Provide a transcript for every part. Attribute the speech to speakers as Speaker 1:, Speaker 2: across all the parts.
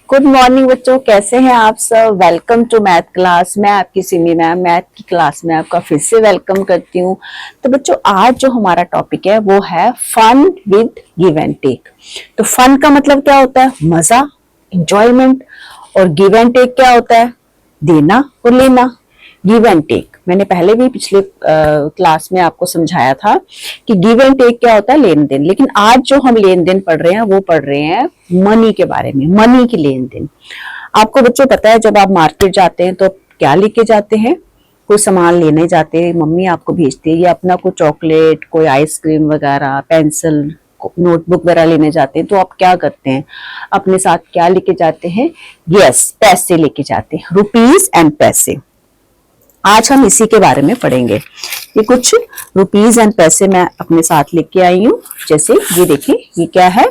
Speaker 1: Good morning बच्चों, कैसे हैं आप सब। Welcome to math class. मैं आपकी सिमी मैम मैथ की क्लास में आपका फिर से वेलकम करती हूँ। तो बच्चों, आज जो हमारा टॉपिक है वो है fun with give and take. तो फन का मतलब क्या होता है? मजा, एंजॉयमेंट। और गिव एंड टेक क्या होता है? देना और लेना। गिव एंड टेक मैंने पहले भी पिछले क्लास में आपको समझाया था कि गिव एंड टेक क्या होता है, लेन देन। लेकिन आज जो हम लेन देन पढ़ रहे हैं वो पढ़ रहे हैं मनी के बारे में, मनी की लेन देन। आपको बच्चों पता है, जब आप मार्केट जाते हैं तो क्या लेके जाते हैं? कोई सामान लेने जाते हैं, मम्मी आपको भेजती है, या अपना कोई चॉकलेट, कोई आइसक्रीम वगैरह, पेंसिल, नोटबुक वगैरह लेने जाते हैं। तो आप क्या करते हैं? अपने साथ क्या लेके जाते हैं? यस, पैसे लेके जाते हैं, रुपीज एंड पैसे। आज हम इसी के बारे में पढ़ेंगे। ये कुछ रुपीज एंड पैसे मैं अपने साथ लेके आई हूँ। जैसे ये देखिए, ये क्या है?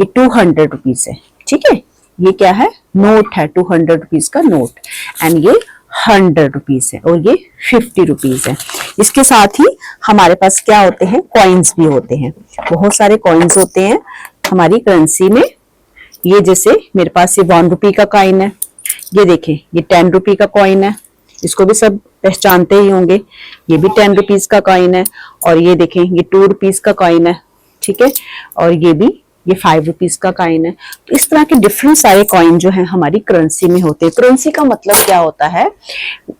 Speaker 1: ये 200 रुपीज है, ठीक है। ये क्या है? नोट है, 200 रुपीज का नोट। एंड ये 100 रुपीज है और ये 50 रुपीज है। इसके साथ ही हमारे पास क्या होते हैं? कॉइन्स भी होते हैं। बहुत सारे कॉइन्स होते हैं हमारी करेंसी में। ये जैसे मेरे पास ये 1 रुपी का कॉइन है। ये देखें, ये 10 रुपी का कॉइन है, इसको भी सब पहचानते ही होंगे। ये भी 10 रुपीज का कॉइन है। और ये देखें, ये 2 रुपीज का कॉइन है, ठीक है। और ये 5 रुपीज का कॉइन है। तो इस तरह के डिफरेंट सारे कॉइन जो है हमारी करेंसी में होते हैं। करेंसी का मतलब क्या होता है?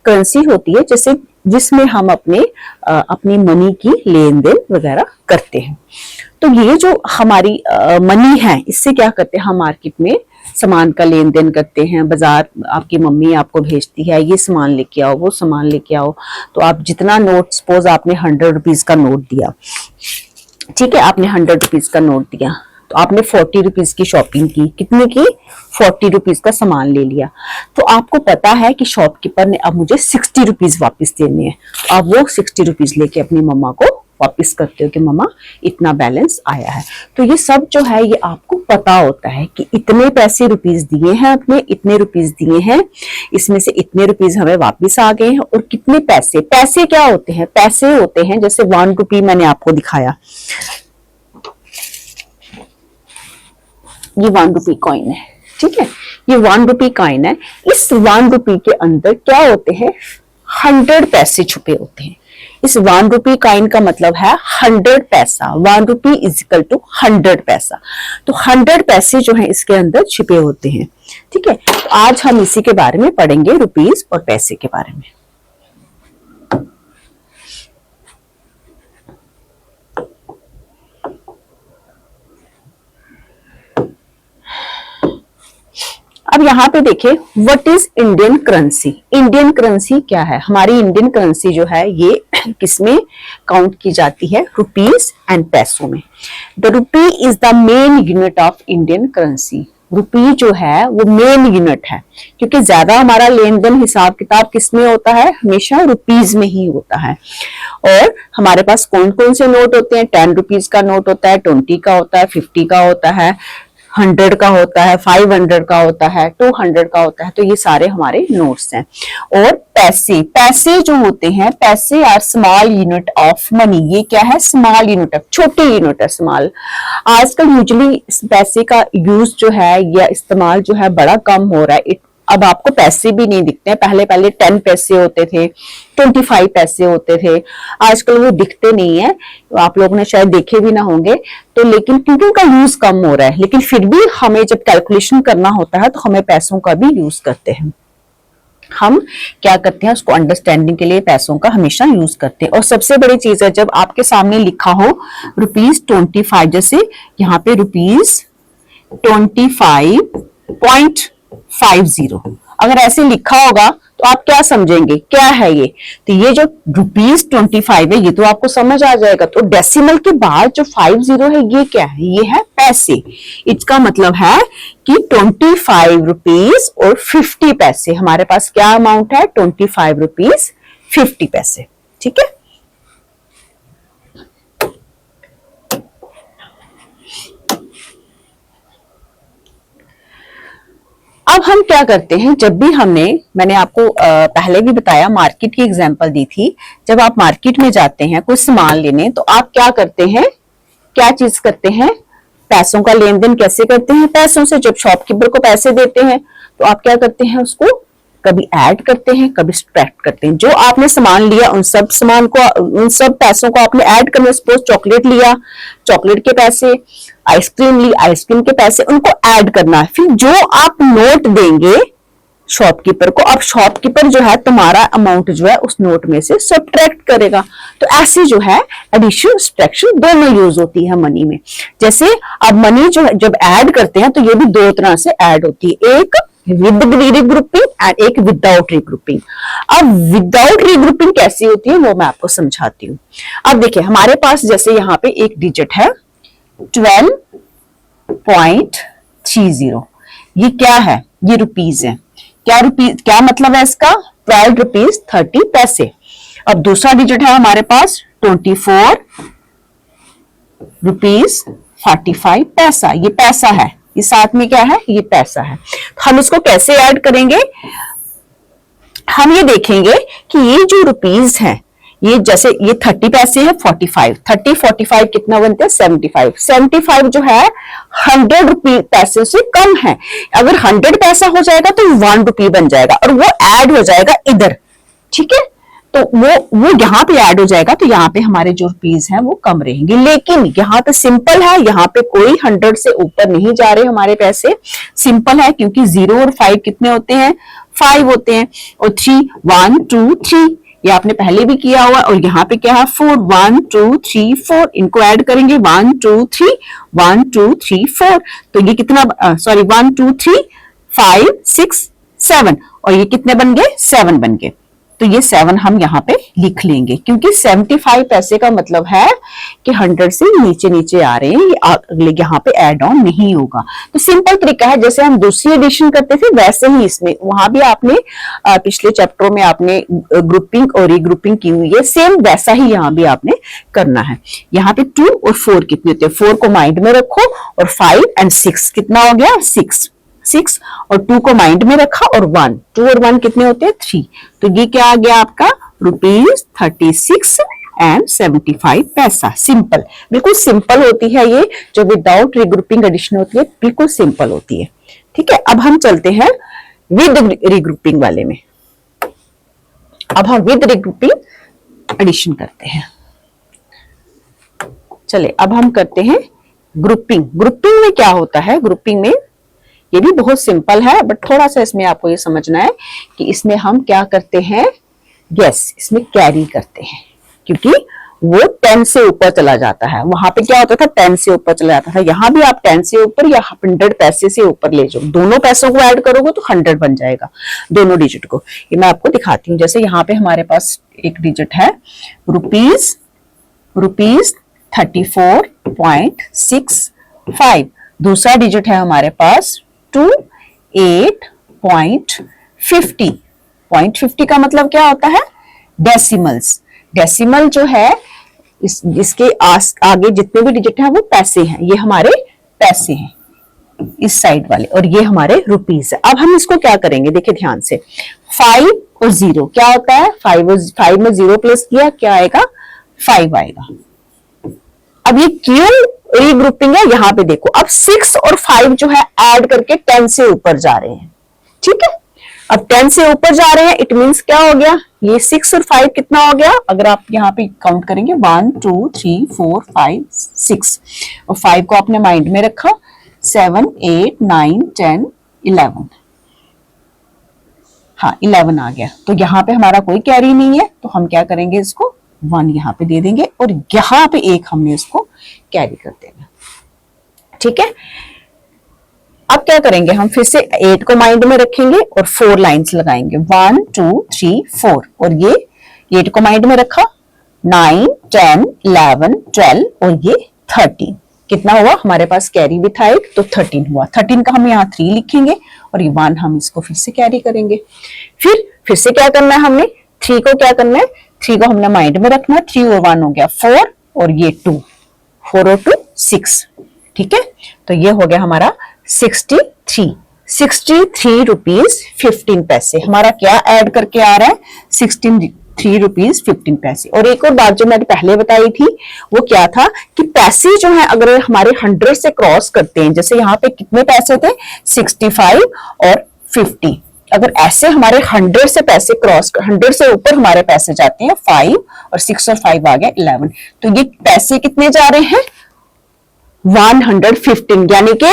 Speaker 1: करेंसी होती है जैसे जिसमें हम अपनी मनी की लेन देन वगैरह करते हैं। तो ये जो हमारी मनी है, इससे क्या करते हैं? हम मार्केट में सामान का लेन देन करते हैं। बाजार आपकी मम्मी आपको भेजती है, ये सामान लेके आओ, वो सामान लेके आओ। तो आप जितना नोट, सपोज आपने 100 रुपीज का नोट दिया, ठीक है, आपने 100 रुपीज का नोट दिया, तो आपने 40 रुपीज की शॉपिंग की। कितने की? 40 रुपीज का सामान ले लिया। तो आपको पता है कि शॉपकीपर ने अब मुझे 60 रुपीज वापिस देने हैं। तो आप वो 60 रुपीज लेके अपनी मम्मा को वापिस करते हो कि मम्मा इतना बैलेंस आया है। तो ये सब जो है ये आपको पता होता है कि इतने पैसे रुपीज दिए हैं, अपने इतने रुपीज दिए हैं, इसमें से इतने रुपीज हमें वापिस आ गए हैं। और कितने पैसे, पैसे क्या होते हैं? पैसे होते हैं जैसे 1 रुपी मैंने आपको दिखाया, ये 1 रुपी कॉइन है, ठीक है। ये 1 रुपी कॉइन है। इस 1 रुपी के अंदर क्या होते हैं? 100 पैसे छुपे होते हैं। इस 1 रुपी कॉइन का मतलब है 100 पैसा। 1 रुपी इज इक्वल टू 100 पैसा। तो 100 पैसे जो है इसके अंदर छिपे होते हैं, ठीक है। तो आज हम इसी के बारे में पढ़ेंगे, रुपीज और पैसे के बारे में। अब यहाँ पे देखिए, what is Indian currency. Indian currency क्या है? हमारी इंडियन करेंसी जो है ये किसमें काउंट की जाती है? रुपीज एंड पैसों में। The rupee is the main unit of Indian currency. Rupee जो है वो मेन यूनिट है, क्योंकि ज्यादा हमारा लेन देन हिसाब किताब किसमें होता है? हमेशा रुपीज में ही होता है। और हमारे पास कौन कौन से नोट होते हैं? 10 रुपीज का नोट होता है, 20 का होता है, 50 का होता है, 100 का होता है, 500 का होता है, 200 का होता है। तो ये सारे हमारे नोट्स हैं। और पैसे, पैसे जो होते हैं, पैसे are small unit of money. ये क्या है? स्मॉल यूनिट है, छोटे यूनिट है, स्मॉल। आजकल यूजुअली पैसे का यूज जो है या इस्तेमाल जो है बड़ा कम हो रहा है। अब आपको पैसे भी नहीं दिखते हैं। पहले 10 पैसे होते थे, 25 पैसे होते थे, आजकल वो दिखते नहीं है। आप लोगों ने शायद देखे भी ना होंगे। तो लेकिन क्योंकि उनका यूज कम हो रहा है, लेकिन फिर भी हमें जब कैलकुलेशन करना होता है तो हमें पैसों का भी यूज करते हैं। हम क्या करते हैं? उसको अंडरस्टैंडिंग के लिए पैसों का हमेशा यूज करते हैं। और सबसे बड़ी चीज है, जब आपके सामने लिखा हो रुपीज 25, जैसे यहाँ पे रुपीज 25.50, अगर ऐसे लिखा होगा तो आप क्या समझेंगे? क्या है ये? तो ये जो रुपीज 25 है, ये तो आपको समझ आ जाएगा। तो डेसिमल के बाद जो 50 है, ये क्या है? ये है पैसे। इसका मतलब है कि 25 रुपीज और 50 पैसे। हमारे पास क्या अमाउंट है? 25 रुपीज 50 पैसे, ठीक है। अब हम क्या करते हैं? जब भी मैंने आपको पहले भी बताया, मार्केट की एग्जांपल दी थी। जब आप मार्केट में जाते हैं कोई सामान लेने, तो आप क्या करते हैं? क्या चीज करते हैं? पैसों का लेन देन कैसे करते हैं? पैसों से जब शॉपकीपर को पैसे देते हैं तो आप क्या करते हैं, उसको कभी ऐड करते हैं, कभी सब्ट्रैक्ट करते हैं। जो आपने सामान लिया उन सब सामान को, उन सब पैसों को आपने ऐड करना। सपोज चॉकलेट लिया, चॉकलेट के पैसे, आइसक्रीम ली, आइसक्रीम के पैसे, उनको ऐड करना है। फिर जो आप नोट देंगे शॉपकीपर को, अब शॉपकीपर जो है तुम्हारा अमाउंट जो है उस नोट में से सब्ट्रैक्ट करेगा। तो ऐसे जो है एडिशन सब्ट्रैक्शन दोनों यूज होती है मनी में। जैसे अब मनी जो जब ऐड करते हैं तो ये भी दो तरह से ऐड होती है, एक विद रीग्रुपिंग एंड एक विदाउट रीग्रुपिंग। अब विदाउट रीग्रुपिंग कैसी होती है वो मैं आपको समझाती हूँ। अब देखिए हमारे पास जैसे यहाँ पे एक डिजिट है 12.30, ये क्या है? ये रुपीज है। क्या मतलब है इसका? 12 रुपीज 30 पैसे। अब दूसरा डिजिट है हमारे पास 24 रुपीज 45 पैसा, ये पैसा है, ये साथ में क्या है? ये पैसा है। हम इसको कैसे ऐड करेंगे? हम ये देखेंगे कि ये जो रुपीज है, ये जैसे ये 30 पैसे है, 45, 30 45 कितना बनते हैं? 75। 75 जो है 100 रुपये पैसे से कम है। अगर 100 पैसा हो जाएगा तो 1 रुपये बन जाएगा और वो ऐड हो जाएगा इधर, ठीक है? तो वो यहाँ पे ऐड हो जाएगा, तो यहाँ पे हमारे जो रुपीज हैं वो कम रहेंगे। लेकिन यहाँ पे सिंपल है, यहाँ पे कोई 100 से ऊपर नहीं जा रहे हमारे पैसे। सिंपल है क्योंकि 0 और 5 कितने होते हैं? 5 होते हैं। और 3 1 2 3 ये आपने पहले भी किया हुआ। और यहाँ पे क्या है? 4 1 2 3 4, इनको ऐड करेंगे 1 2 3 1 2 3 4। तो ये कितना, सॉरी 1 2 3 5 6 7, और ये कितने बन गए? 7 बन गए। तो ये 7 हम यहाँ पे लिख लेंगे क्योंकि 75 पैसे का मतलब है कि 100 से नीचे नीचे आ रहे हैं, ये यहाँ पे ऐड ऑन नहीं होगा। तो सिंपल तरीका है, जैसे हम दूसरी एडिशन करते थे वैसे ही इसमें, वहां भी आपने पिछले चैप्टरों में आपने ग्रुपिंग और रीग्रुपिंग की हुई है, सेम वैसा ही यहाँ भी आपने करना है। यहाँ पे 2 और 4 कितने होते हैं? 4 को माइंड में रखो, और 5 एंड 6 कितना हो गया? 6 और 2 को माइंड में रखा, और 1, 2 और 1 कितने होते हैं? 3। तो ये क्या आ गया आपका? रुपीज 36 एंड 75 पैसा। सिंपल, बिल्कुल सिंपल होती है ये, जो विदाउट रीग्रुपिंग एडिशन होती है बिल्कुल सिंपल होती है। ठीक है, अब हम चलते हैं विद रीग्रुपिंग वाले में। अब हम विद रीग्रुपिंग एडिशन करते हैं। चले अब हम करते हैं ग्रुपिंग। ग्रुपिंग में क्या होता है? ग्रुपिंग में ये भी बहुत सिंपल है, बट थोड़ा सा इसमें आपको ये समझना है कि इसमें हम क्या करते हैं? यस, इसमें कैरी करते हैं, क्योंकि वो 10 से ऊपर चला जाता है। वहां पे क्या होता था? 10 से ऊपर चला जाता था। यहाँ भी आप 10 से ऊपर या 100 पैसे से ऊपर ले जाओ, दोनों पैसों को ऐड करोगे तो 100 बन जाएगा, दोनों डिजिट को। ये मैं आपको दिखाती हूँ। जैसे यहाँ पे हमारे पास एक डिजिट है रुपीज 34.65, दूसरा डिजिट है हमारे पास 28.50। 0.50 का मतलब क्या होता है? डेसिमल्स। डेसिमल जो है इसके आगे जितने भी डिजिट हैं वो पैसे हैं, ये हमारे पैसे हैं इस साइड वाले, और ये हमारे रुपीज है। अब हम इसको क्या करेंगे? देखिए ध्यान से, 5 और 0 क्या होता है? 5 में 0 प्लस किया, क्या आएगा? 5 आएगा। अब ये क्यों रीग्रुपिंग है? यहाँ पे देखो, अब 6 और 5 जो है ऐड करके 10 से ऊपर जा रहे हैं। ठीक है, अब 10 से ऊपर जा रहे हैं, इट मींस क्या हो गया? ये 6 और 5 कितना हो गया? अगर आप यहाँ पे काउंट करेंगे 1 2 3 4 5 6, और 5 को आपने माइंड में रखा, 7 8 9 10 11, हाँ 11 आ गया। तो यहाँ पे हमारा कोई कैरी नहीं है, तो हम क्या करेंगे? इसको 1 यहाँ पे दे देंगे, और यहाँ पे 1 हमने इसको कैरी कर देना। ठीक है, अब क्या करेंगे? हम फिर से 8 को माइंड में रखेंगे और 4 लाइंस लगाएंगे, 1 2 3 4, और ये 8 को माइंड में रखा, 9 10 11 12, और ये 13। कितना हुआ? हमारे पास कैरी भी था एक, तो 13 हुआ। 13 का हम यहाँ 3 लिखेंगे, और ये 1 हम इसको फिर से कैरी करेंगे। फिर से क्या करना है हमने? 3 को क्या करना है? 3 को हमने माइंड में रखना, 3 और 1 हो गया 4, और ये 2, 4 और 2 6। ठीक है, तो ये हो गया हमारा 63 रुपीज 15 पैसे। हमारा क्या ऐड करके आ रहा है? 16 ₹3.15। और एक और बात जो मैंने पहले बताई थी वो क्या था कि पैसे जो है अगर हमारे 100 से क्रॉस करते हैं, जैसे यहाँ पे कितने पैसे थे 65 और 50, अगर ऐसे हमारे 100 से पैसे क्रॉस 100 से ऊपर हमारे पैसे जाते हैं 5 और 6 और 5 आ गया 11, तो ये पैसे कितने जा रहे हैं 115, यानी कि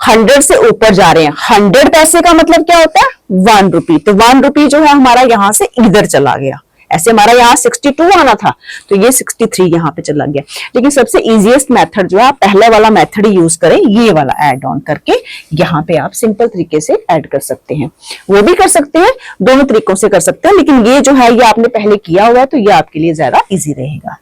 Speaker 1: 100 से ऊपर जा रहे हैं। 100 पैसे का मतलब क्या होता है 1 रुपी, तो 1 रुपी जो है हमारा यहां से इधर चला गया। ऐसे हमारा यहाँ 62 आना था तो ये 63 यहाँ पे चला गया। लेकिन सबसे इजीएस्ट मेथड जो है आप पहले वाला मेथड ही यूज करें, ये वाला ऐड ऑन करके यहाँ पे आप सिंपल तरीके से ऐड कर सकते हैं। वो भी कर सकते हैं, दोनों तरीकों से कर सकते हैं, लेकिन ये जो है ये आपने पहले किया हुआ है तो ये आपके लिए ज्यादा इजी रहेगा।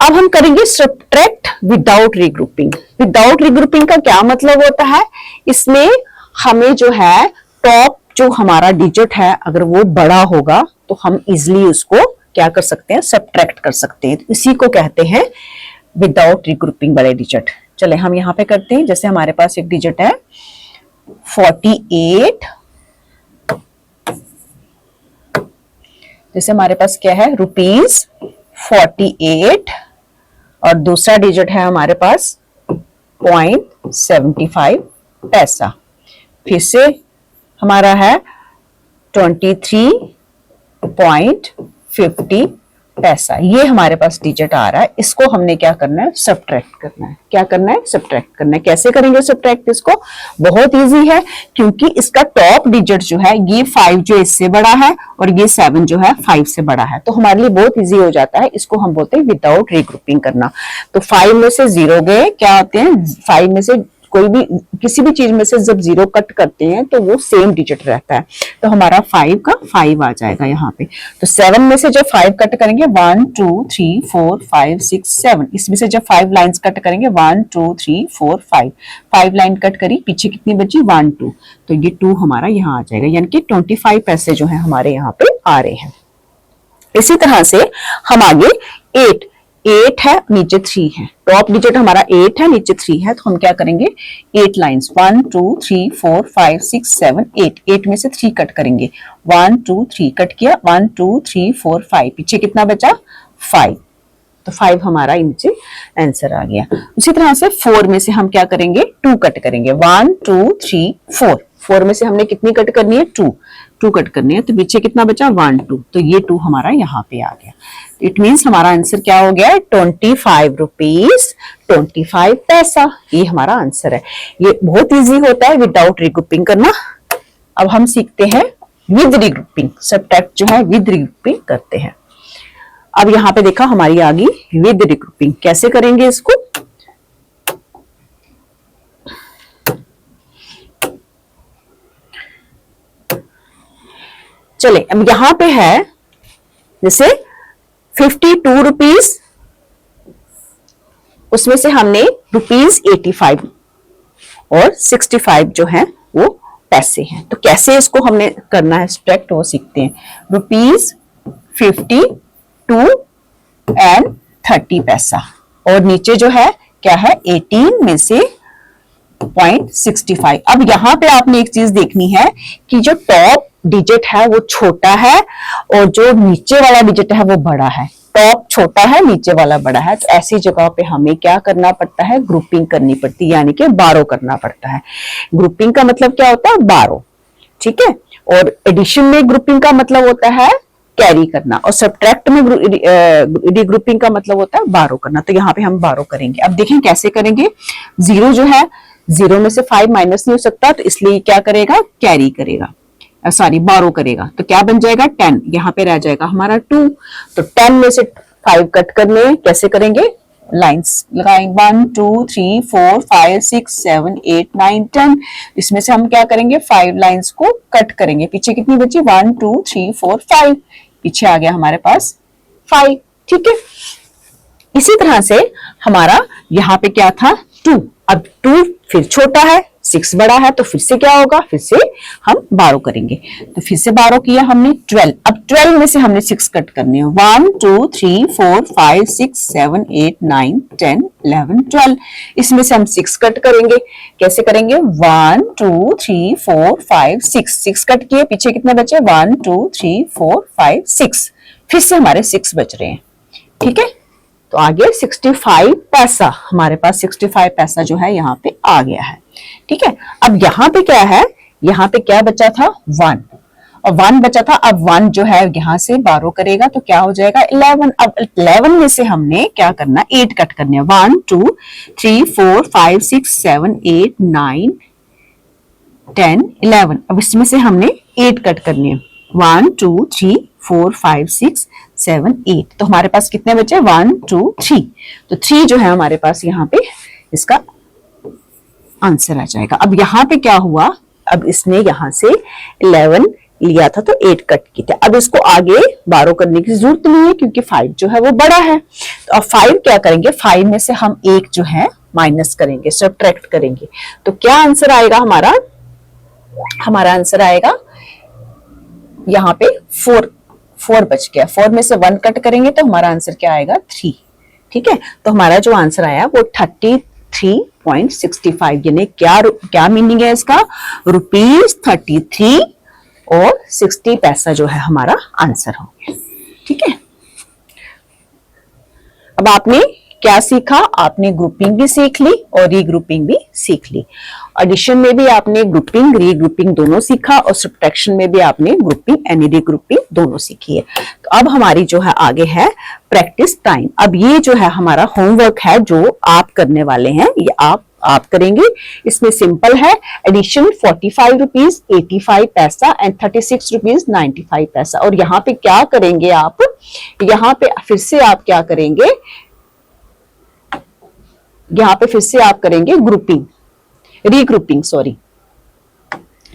Speaker 1: अब हम करेंगे subtract without regrouping. Without regrouping का क्या मतलब होता है, इसमें हमें जो है टॉप जो हमारा डिजिट है अगर वो बड़ा होगा तो हम इजिली उसको क्या कर सकते हैं सब्ट्रैक्ट कर सकते हैं, तो इसी को कहते हैं विदाउट रीग्रुपिंग बड़े डिजिट। चले हम यहाँ पे करते हैं, जैसे हमारे पास एक डिजिट है 48, जैसे हमारे पास क्या है ₹48 और दूसरा डिजिट है हमारे पास 0.75 पैसा, फिर से हमारा है 23.50 पैसा। ये हमारे पास डिजिट आ रहा है, इसको हमने क्या करना है सब्ट्रैक्ट करना है। क्या करना है सब्ट्रैक्ट करना है। कैसे करेंगे सब्ट्रैक्ट इसको, बहुत इजी है, क्योंकि इसका टॉप डिजिट जो है ये 5 जो इससे बड़ा है और ये 7 जो है 5 से बड़ा है, तो हमारे लिए बहुत इजी हो जाता है। इसको हम बोलते हैं विदाउट रीग्रुपिंग करना। तो 5 में से 0 गए, क्या होते हैं 5 में से कोई भी किसी भी चीज में से जब 0 कट करते हैं तो वो सेम डिजिट रहता है, तो हमारा 5 का 5 आ जाएगा यहाँ पे। तो 7 में से जब 5 कट करेंगे 1 2 3 4 5 6 7, इसमें से जब 5 लाइंस कट करेंगे 1 2 3 4 5 लाइन कट करी, पीछे कितनी बची 1 2, तो ये 2 हमारा यहाँ आ जाएगा, यानी कि 25 पैसे जो है हमारे यहाँ पे आ रहे हैं। इसी तरह से हम आगे 8 है, नीचे 3 है, टॉप डिजिट हमारा 8 है, नीचे 3 है, तो हम क्या करेंगे 8 लाइंस 1 2 3 4 5 6 7 8 में से 3 कट करेंगे, 1 2 3 कट किया, 1 2 3 4 5, पीछे कितना बचा 5, तो 5 हमारा नीचे आंसर आ गया। उसी तरह से 4 में से हम क्या करेंगे 2 कट करेंगे, 1 2 3 4 में से हमने कितनी कट करनी है 2 कट करनी है, तो पीछे कितना बचा 1 2, तो ये 2 हमारा यहाँ पे आ गया। इट मीन्स हमारा आंसर क्या हो गया 25 पैसा, ये हमारा आंसर है। ये बहुत इजी होता है विदाउट रीग्रुपिंग करना। अब हम सीखते हैं विद रीग्रुपिंग, सब्ट्रैक्ट जो है विद रीग्रुपिंग करते हैं। अब यहाँ पे देखा हमारी आ गई विद रीग्रुपिंग, कैसे करेंगे इसको। चले अब यहां पे है जैसे 52 रुपीज, उसमें से हमने ₹85 और 65 जो है वो पैसे हैं, तो कैसे इसको हमने करना है सब्ट्रैक्ट वो सीखते हैं। ₹52 एंड 30 पैसा, और नीचे जो है क्या है 18 में से 0.65। अब यहाँ पे आपने एक चीज देखनी है कि जो टॉप डिजिट है वो छोटा है और जो नीचे वाला डिजिट है वो बड़ा है। टॉप छोटा है, नीचे वाला बड़ा है, तो ऐसी जगह पे हमें क्या करना पड़ता है ग्रुपिंग करनी पड़ती है, यानी कि बारो करना पड़ता है। ग्रुपिंग का मतलब क्या होता है बारो, ठीक है। और एडिशन में ग्रुपिंग का मतलब होता है कैरी करना, और सब्ट्रैक्ट में रीग्रुपिंग का मतलब होता है बारो करना। तो यहाँ पे हम बारो करेंगे। अब देखें कैसे करेंगे। 0 जो है 0 में से 5 माइनस नहीं हो सकता, तो इसलिए क्या करेगा कैरी करेगा, सॉरी बारो करेगा, तो क्या बन जाएगा 10, यहाँ पे रह जाएगा हमारा 2, तो 10 में से 5 कट करने कैसे करेंगे लाइंस लगाएंगे 1 2 3 4 5 6 7 8 9 10, इसमें से हम क्या करेंगे 5 लाइंस को कट करेंगे, पीछे कितनी बची 1 2 3 4 5, पीछे आ गया हमारे पास 5, ठीक है। इसी तरह से हमारा यहाँ पे क्या था 2, अब 2 फिर छोटा है 6 बड़ा है तो फिर से क्या होगा, फिर से हम 12 करेंगे। तो फिर से 12 किया हमने 12। अब 12 में से हमने 6 कट करने हैं। 1 2 3 4 5 6 7 8 9 10 11 12। इसमें से हम 6 कट करेंगे। कैसे करेंगे? 1 2 3 4 5 6 कट किए, पीछे कितने बचे? 1 2 3 4 5 6। फिर से हमारे 6 बच रहे हैं। ठीक है, तो आगे 65 पैसा, हमारे पास 65 पैसा जो है यहाँ पे आ गया है। ठीक है, अब यहाँ पे क्या है, यहाँ पे क्या बचा था? 1, और 1 बचा था। अब 1 जो है यहाँ से 12 करेगा तो क्या हो जाएगा? 11। अब 11 में से हमने क्या करना? 8 कट करने हैं। 1 2 3 4 5 6 7 8 9 10 11। अब इसमें से हमने 8 कट करने हैं। 1 2 3 4 5 6 7 8। तो हमारे पास कितने बचे? 1 2 3। तो 3 जो है हमारे पास यहाँ पे इसका आंसर आ जाएगा। अब यहाँ पे क्या हुआ? अब इसने यहाँ से 11 लिया था तो 8 कट की थे। अब इसको आगे 12 करने की जरूरत नहीं है क्योंकि 5 जो है वो बड़ा है। तो अब 5 क्या करेंगे? 5 में से हम 1 जो है माइनस करेंगे, सब्ट्रैक्ट करेंगे। तो क्या आंसर आएगा हमारा? हमारा आंसर आएगा यहाँ पे 4 बच गया। 4 में से 1 कट करेंगे तो हमारा आंसर क्या आएगा? 3। ठीक है, तो हमारा जो आंसर आया वो 33.65, यानी क्या मीनिंग है इसका? ₹33 और 60 पैसा जो है हमारा आंसर हो गया। ठीक है, अब आपने क्या सीखा? आपने ग्रुपिंग भी सीख ली और रीग्रुपिंग भी सीख ली। एडिशन में भी आपने ग्रुपिंग रीग्रुपिंग दोनों सीखा और सब्ट्रैक्शन में भी आपने ग्रुपिंग एंड रीग्रुपिंग दोनों सीखी है। तो अब हमारी जो है आगे है प्रैक्टिस टाइम। अब ये जो है हमारा होमवर्क है जो आप करने वाले हैं, ये आप करेंगे। इसमें सिंपल है, एडिशन 45 रुपीज 85 पैसा एंड 36 रुपीज 95 पैसा। और यहाँ पे क्या करेंगे आप? यहाँ पे फिर से आप क्या करेंगे? यहाँ पे फिर से आप करेंगे ग्रुपिंग, रीग्रुपिंग सॉरी।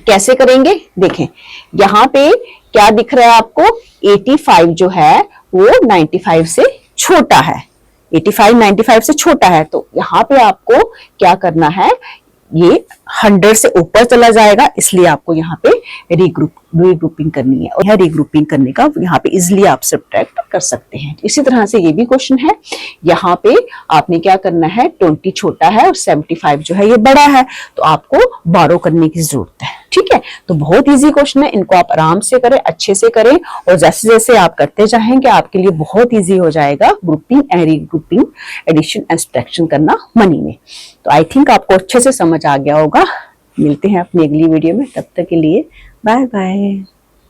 Speaker 1: कैसे करेंगे? देखें, यहाँ पे क्या दिख रहा है आपको? 85 जो है वो 95 से छोटा है। 85 95 से छोटा है, तो यहाँ पे आपको क्या करना है? ये 100 से ऊपर चला जाएगा, इसलिए आपको यहाँ पे रीग्रुपिंग करनी है। और यह रीग्रुपिंग करने का यहाँ पे इजिली आप सब्ट्रैक्ट कर सकते हैं। इसी तरह से ये भी क्वेश्चन है, यहाँ पे आपने क्या करना है? 20 छोटा है और 75 जो है ये बड़ा है, तो आपको 12 करने की जरूरत है। ठीक है, तो बहुत इजी क्वेश्चन है, इनको आप आराम से करें, अच्छे से करें, और जैसे जैसे आप करते जाएंगे आपके लिए बहुत इजी हो जाएगा grouping and regrouping, addition and subtraction करना मनी में। तो आई थिंक आपको अच्छे से समझ आ गया होगा। मिलते हैं अपनी अगली वीडियो में, तब तक के लिए बाय बाय।